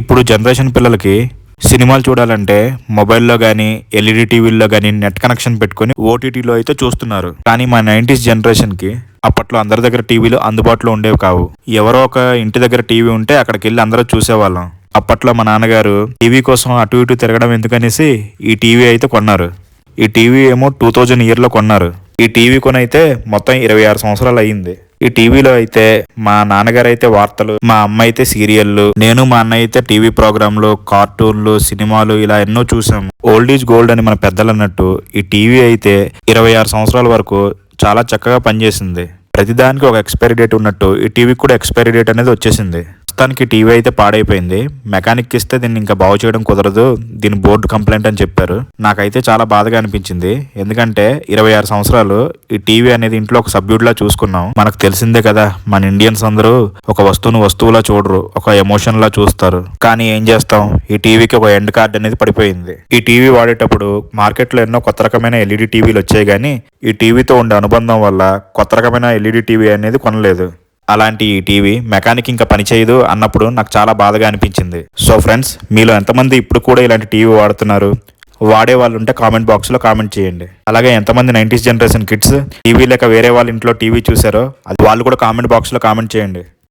ఇప్పుడు జనరేషన్ పిల్లలకి సినిమాలు చూడాలంటే మొబైల్లో కానీ ఎల్ఈడి టీవీల్లో కానీ నెట్ కనెక్షన్ పెట్టుకొని ఓటీటీలో అయితే చూస్తున్నారు. కానీ మా 90s జనరేషన్కి అప్పట్లో అందరి దగ్గర టీవీలు అందుబాటులో ఉండేవి కావు. ఎవరో ఒక ఇంటి దగ్గర టీవీ ఉంటే అక్కడికి వెళ్ళి అందరూ చూసేవాళ్ళం. అప్పట్లో మా నాన్నగారు టీవీ కోసం అటు ఇటు తిరగడం ఎందుకనేసి ఈ టీవీ అయితే కొన్నారు. ఈ టీవీ ఏమో 2000 ఇయర్లో కొన్నారు. ఈ టీవీ కొనైతే మొత్తం 26 సంవత్సరాలు అయ్యింది. ఈ టీవీలో అయితే మా నాన్నగారు అయితే వార్తలు, మా అమ్మ అయితే సీరియళ్ళు, నేను మా అన్న అయితే టీవీ ప్రోగ్రాంలు, కార్టూన్లు, సినిమాలు ఇలా ఎన్నో చూసాం. ఓల్డ్ ఈజ్ గోల్డ్ అని మన పెద్దలు అన్నట్టు ఈ టీవీ అయితే 26 సంవత్సరాల వరకు చాలా చక్కగా పనిచేసింది. ప్రతిదానికి ఒక ఎక్స్పైరీ డేట్ ఉన్నట్టు ఈ టీవీకి కూడా ఎక్స్పైరీ డేట్ అనేది వచ్చేసింది. ప్రస్తుతానికి టీవీ అయితే పాడైపోయింది. మెకానిక్ ఇస్తే దీన్ని ఇంకా బాగు చేయడం కుదరదు, దీని బోర్డు కంప్లైంట్ అని చెప్పారు. నాకైతే చాలా బాధగా అనిపించింది. ఎందుకంటే 26 సంవత్సరాలు ఈ టీవీ అనేది ఇంట్లో ఒక సభ్యుడిలా చూసుకున్నాం. మనకు తెలిసిందే కదా, మన ఇండియన్స్ అందరూ ఒక వస్తువును వస్తువులా చూడరు, ఒక ఎమోషన్ లా చూస్తారు. కానీ ఏం చేస్తాం, ఈ టీవీకి ఒక ఎండ్ కార్డ్ అనేది పడిపోయింది. ఈ టీవీ వాడేటప్పుడు మార్కెట్లో ఎన్నో కొత్త రకమైన ఎల్ఈడి టీవీలు వచ్చాయి, కానీ ఈ టీవీతో ఉండే అనుబంధం వల్ల కొత్త రకమైన ఎల్ఈడి టీవీ అనేది కొనలేదు. అలాంటి ఈ టీవీ మెకానిక్ ఇంకా పనిచేయదు అన్నప్పుడు నాకు చాలా బాధగా అనిపించింది. సో ఫ్రెండ్స్, మీలో ఎంతమంది ఇప్పుడు కూడా ఇలాంటి టీవీ వాడుతున్నారు? వాడే వాళ్ళు ఉంటే కామెంట్ బాక్స్లో కామెంట్ చేయండి. అలాగే ఎంతమంది 90s జనరేషన్ కిడ్స్ టీవీ లేక వేరే వాళ్ళ ఇంట్లో టీవీ చూసారో అది వాళ్ళు కూడా కామెంట్ బాక్స్లో కామెంట్ చేయండి.